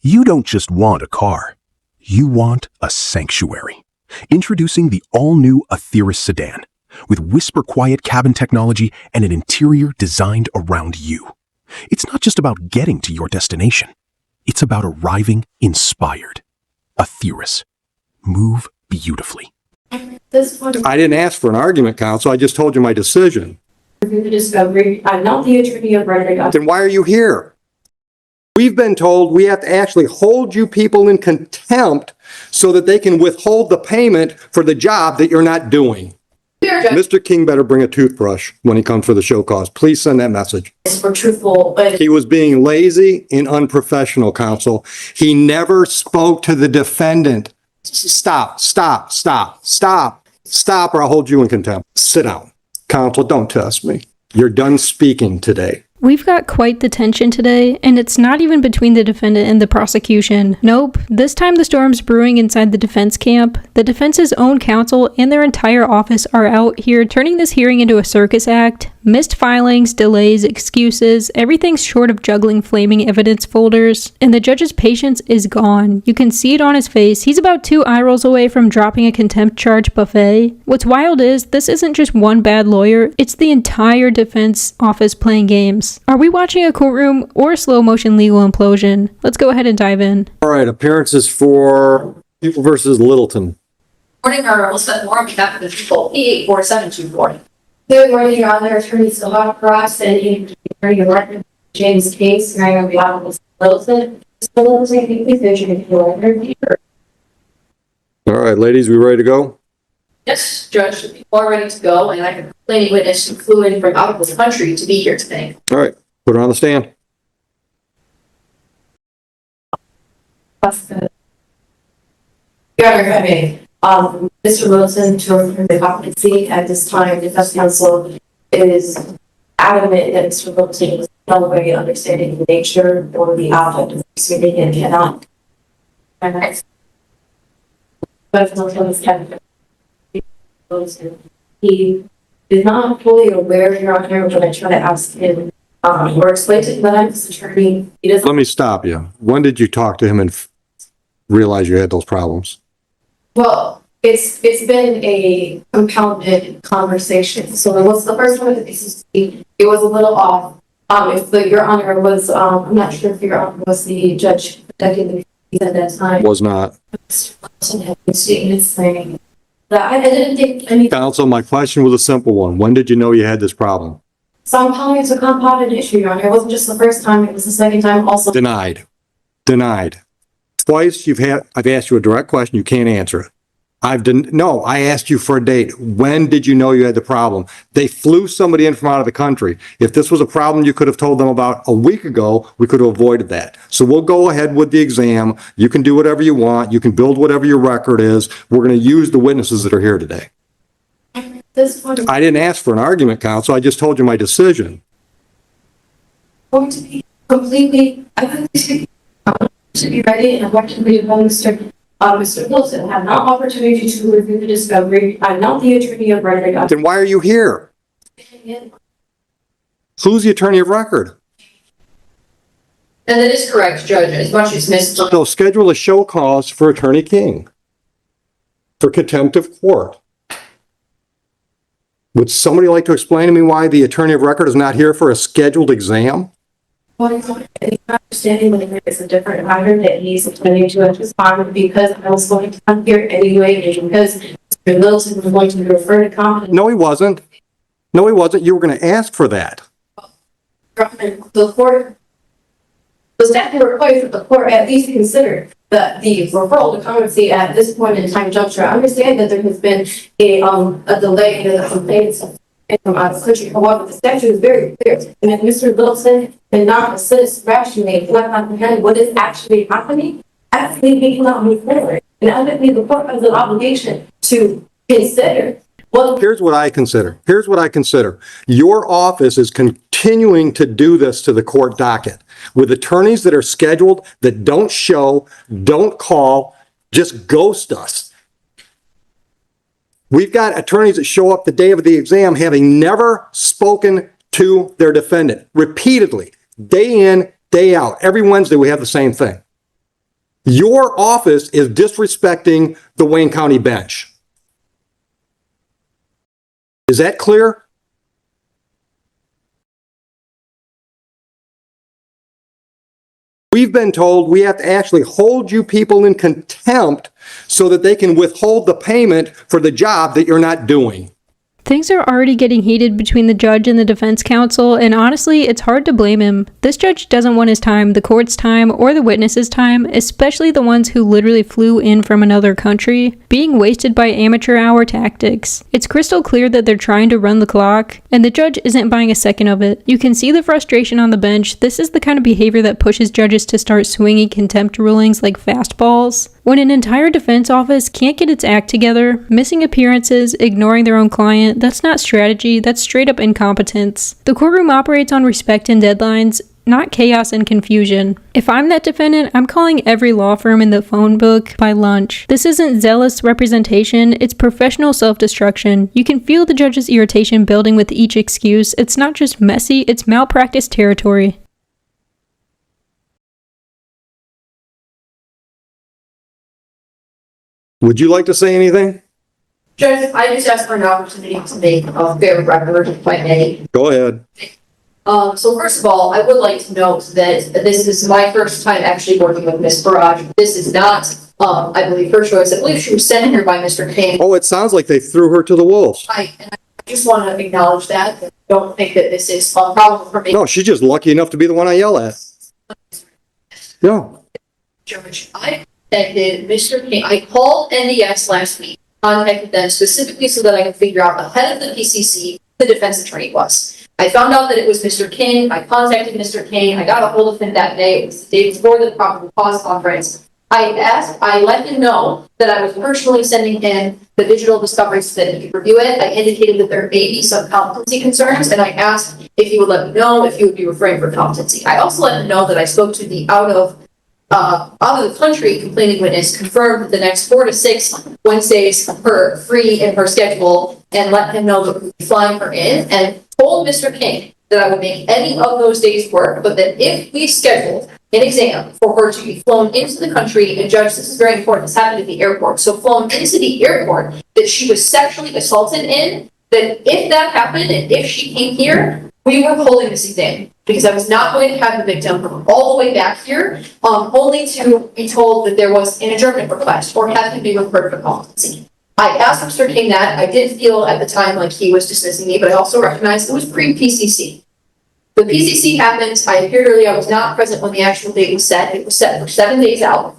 You don't just want a car. You want a sanctuary. Introducing the all-new Atheris sedan with whisper-quiet cabin technology and an interior designed around you. It's not just about getting to your destination. It's about arriving inspired. Atheris. Move beautifully. I didn't ask for an argument, counsel. I just told you my decision. The discovery. I'm not the attorney of record. Then why are you here? We've been told we have to actually hold you people in contempt so that they can withhold the payment for the job that you're not doing. Mr. King better bring a toothbrush when he comes for the show cause. Please send that message. We're truthful, but He was being lazy and unprofessional, counsel. He never spoke to the defendant. Stop, or I'll hold you in contempt. Sit down. Counsel, don't test me. You're done speaking today. We've got quite the tension today, and it's not even between the defendant and the prosecution. Nope, this time the storm's brewing inside the defense camp. The defense's own counsel and their entire office are out here turning this hearing into a circus act. Missed filings, delays, excuses, everything's short of juggling flaming evidence folders. And the judge's patience is gone. You can see it on his face. He's about 2 eye rolls away from dropping a contempt charge buffet. What's wild is, this isn't just one bad lawyer, it's the entire defense office playing games. Are we watching a courtroom or a slow motion legal implosion? Let's go ahead and dive in. All right, appearances for People versus Littleton. Morning, or we'll spend more on behalf of the people. E84724. good morning, Your Honor. Attorney Sahar Cross and Attorney Martin James Case, hearing on behalf of Mr. Littleton. Mr. Littleton, can you please introduce your All right, ladies, we ready to go? Yes, Judge, the people are ready to go, and I have a complaining witness who flew in from out of the country to be here today. All right, put her on the stand. Your Honor, I mean, Mr. Littleton, to refer the competency at this time, the defense counsel is adamant that Mr. Littleton is no way understanding the nature or the object of the proceeding and cannot. He is not fully aware, Your Honor, when I try to ask him or explain to him that I'm his attorney. He doesn't. Let me stop you. When did you talk to him and realize you had those problems? Well, it's been a compounded conversation. So it was the first one at the PCC. It was a little off. If Your Honor was, I'm not sure if Your Honor was the judge protecting the at that time. Was not. Statements saying that I didn't think any. Counsel, my question was a simple one. When did you know you had this problem? So I'm telling you it's a compounded issue, Your Honor. It wasn't just the first time, it was the second time also. Denied. Denied. Twice I've asked you a direct question, you can't answer it. No, I asked you for a date. When did you know you had the problem? They flew somebody in from out of the country. If this was a problem you could have told them about a week ago, we could have avoided that. So we'll go ahead with the exam. You can do whatever you want. You can build whatever your record is. We're going to use the witnesses that are here today. I didn't ask for an argument, counsel. I just told you my decision. Going to be completely, I think we should be ready and what can we do, Mr. Littleton, have no opportunity to review the discovery. I'm not the attorney of record. Then why are you here? Who's the attorney of record? And that is correct, Judge, as much as Ms. So schedule a show cause for Attorney King for contempt of court. Would somebody like to explain to me why the attorney of record is not here for a scheduled exam? What is understanding when it's a different matter that he's explaining to us because I was going to come here anyway, and because Mr. Littleton was going to refer to competence. No, he wasn't. No, he wasn't. You were going to ask for that. The court, the statute requires that the court at least consider the referral to competency at this point in time juncture. I understand that there has been a delay in the complaints from out of the country. However, the statute is very clear. And if Mr. Littleton cannot assist rationally, cannot comprehend what is actually happening, actually he cannot move forward. And I think the court has an obligation to consider. Well, here's what I consider. Here's what I consider. Your office is continuing to do this to the court docket with attorneys that are scheduled that don't show, don't call, just ghost us. We've got attorneys that show up the day of the exam having never spoken to their defendant repeatedly, day in, day out. Every Wednesday we have the same thing. Your office is disrespecting the Wayne County bench. Is that clear? We've been told we have to actually hold you people in contempt so that they can withhold the payment for the job that you're not doing. Things are already getting heated between the judge and the defense counsel, and honestly, it's hard to blame him. This judge doesn't want his time, the court's time, or the witnesses' time, especially the ones who literally flew in from another country, being wasted by amateur hour tactics. It's crystal clear that they're trying to run the clock, and the judge isn't buying a second of it. You can see the frustration on the bench. This is the kind of behavior that pushes judges to start swinging contempt rulings like fastballs. When an entire defense office can't get its act together, missing appearances, ignoring their own client, that's not strategy, that's straight up incompetence. The courtroom operates on respect and deadlines, not chaos and confusion. If I'm that defendant, I'm calling every law firm in the phone book by lunch. This isn't zealous representation, it's professional self-destruction. You can feel the judge's irritation building with each excuse. It's not just messy, it's malpractice territory. Would you like to say anything? Judge, I just asked for an opportunity to make a fair record, if I may. Go ahead. So first of all, I would like to note that this is my first time actually working with Ms. Barrage. This is not, I believe, her choice. I believe she was sent here by Mr. King. Oh, it sounds like they threw her to the wolves. I just want to acknowledge that. I don't think that this is a problem for me. No, she's just lucky enough to be the one I yell at. Yeah. Judge, I contacted Mr. King. I called NDS last week, contacted them specifically so that I could figure out ahead of the PCC who the defense attorney was. I found out that it was Mr. King. I contacted Mr. King. I got a hold of him that day. It was the day before the probable cause conference. I let him know that I was personally sending him the digital discovery so that he could review it. I indicated that there may be some competency concerns, and I asked if he would let me know if he would be referring for competency. I also let him know that I spoke to the out of the country complaining witness, confirmed that the next 4 to 6 Wednesdays her free in her schedule, and let him know that we would be flying her in, and told Mr. King that I would make any of those days work, but that if we scheduled an exam for her to be flown into the country, and Judge, this is very important, this happened at the airport, so flown into the airport, that she was sexually assaulted in, that if that happened, and if she came here, we were holding this exam, because I was not going to have the victim come all the way back here, only to be told that there was an adjournment request, or have him be referred for competency. I asked Mr. King that. I did feel at the time like he was dismissing me, but I also recognized it was pre-PCC. The PCC happened. I appeared early. I was not present when the actual date was set. It was set for 7 days out.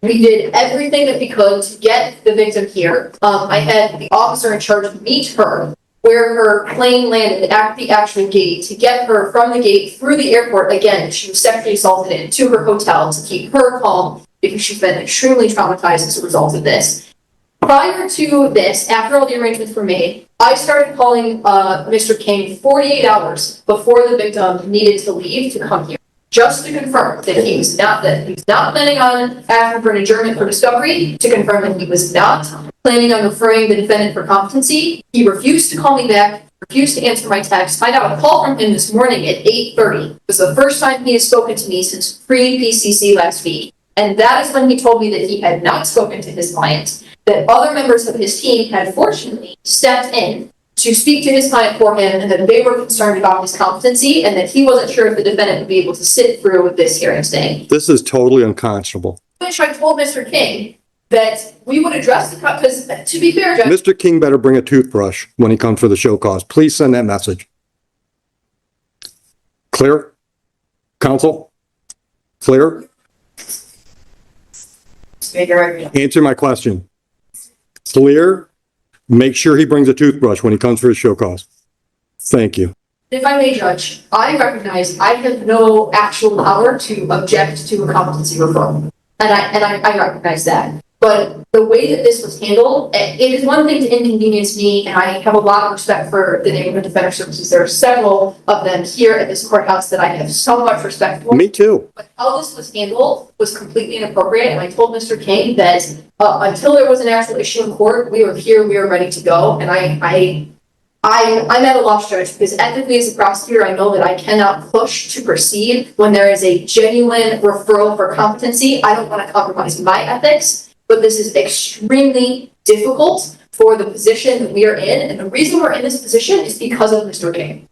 We did everything that we could to get the victim here. I had the officer in charge meet her where her plane landed at the actual gate to get her from the gate through the airport. Again, she was sexually assaulted into her hotel to keep her calm because she's been extremely traumatized as a result of this. Prior to this, after all the arrangements were made, I started calling Mr. King 48 hours before the victim needed to leave to come here, just to confirm that he was not planning on asking for an adjournment for discovery, to confirm that he was not planning on referring the defendant for competency. He refused to call me back, refused to answer my text. I got a call from him this morning at 8:30. It was the first time he has spoken to me since pre-PCC last week. And that is when he told me that he had not spoken to his client, that other members of his team had fortunately stepped in to speak to his client for him, and that they were concerned about his competency, and that he wasn't sure if the defendant would be able to sit through with this hearing today. This is totally unconscionable. Which I told Mr. King that we would address the, because to be fair, Judge, Mr. King better bring a toothbrush when he comes for the show cause. Please send that message. Clear? Counsel? Clear? Answer my question. Clear? Make sure he brings a toothbrush when he comes for his show cause. Thank you. if I may, Judge, I recognize I have no actual power to object to a competency referral. And I recognize that. But the way that this was handled, it is one thing to inconvenience me, and I have a lot of respect for the Neighborhood Defender Services. There are several of them here at this courthouse that I have so much respect for. Me too. But how this was handled was completely inappropriate, and I told Mr. King that until there was an actual issue in court, we were here, we were ready to go, and I I'm at a loss, Judge, because ethically as a prosecutor, I know that I cannot push to proceed when there is a genuine referral for competency. I don't want to compromise my ethics, but this is extremely difficult for the position that we are in. And the reason we're in this position is because of Mr. King.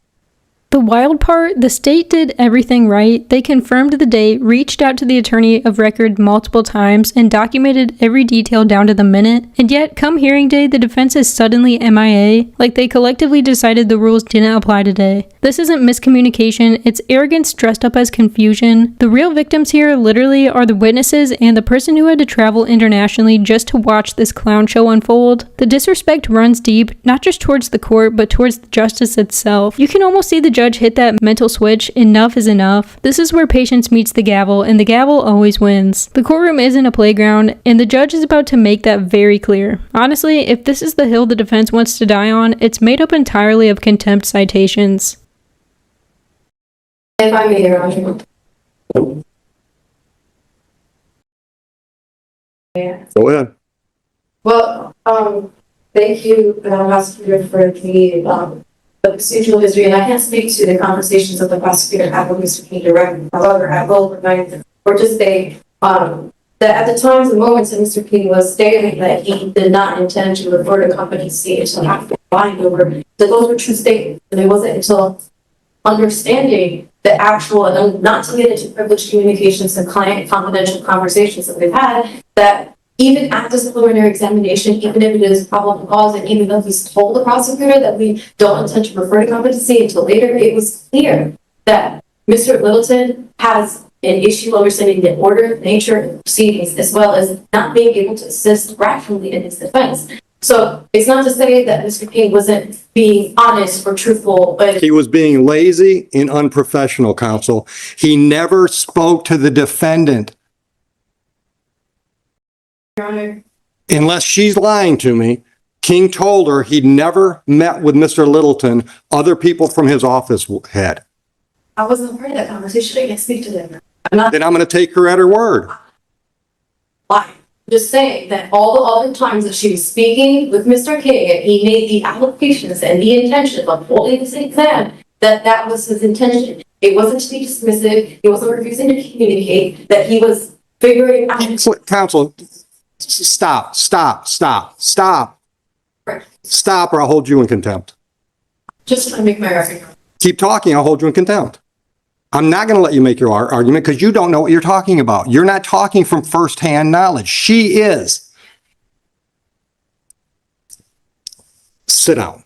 The wild part, the state did everything right. They confirmed the date, reached out to the attorney of record multiple times, and documented every detail down to the minute. And yet, come hearing day, the defense is suddenly MIA, like they collectively decided the rules didn't apply today. This isn't miscommunication, it's arrogance dressed up as confusion. The real victims here literally are the witnesses and the person who had to travel internationally just to watch this clown show unfold. The disrespect runs deep, not just towards the court, but towards the justice itself. You can almost see the judge hit that mental switch, enough is enough. This is where patience meets the gavel, and the gavel always wins. The courtroom isn't a playground, and the judge is about to make that very clear. Honestly, if this is the hill the defense wants to die on, it's made up entirely of contempt citations. If I may, Your Honor. Yeah. Go ahead. Well, thank you, prosecutor, for the procedural history, and I can't speak to the conversations that the prosecutor had with Mr. King directly. However, I will remind or just say that at the times and moments that Mr. King was stating that he did not intend to refer to competency until after buying over, that those were true statements, and it wasn't until understanding the actual, and not to get into privileged communications and client confidential conversations that we've had, that even at this preliminary examination, even if it is probable cause, and even though he's told the prosecutor that we don't intend to refer to competency until later, it was clear that Mr. Littleton has an issue understanding the order, nature, and proceedings, as well as not being able to assist rationally in his defense. So it's not to say that Mr. King wasn't being honest or truthful, but He was being lazy and unprofessional, counsel. He never spoke to the defendant. Your Honor, Unless she's lying to me, King told her he'd never met with Mr. Littleton. Other people from his office had. I wasn't part of that conversation. I can't speak to them. I'm not Then I'm going to take her at her word. lying. I'm just saying that all the other times that she was speaking with Mr. King and he made the applications and the intention of holding this exam, that was his intention. It wasn't to be dismissive. He wasn't refusing to communicate, that he was figuring out. Counsel, stop, or I'll hold you in contempt. Just trying to make my argument. Keep talking, I'll hold you in contempt. I'm not going to let you make your argument because you don't know what you're talking about. You're not talking from firsthand knowledge. She is. Sit down.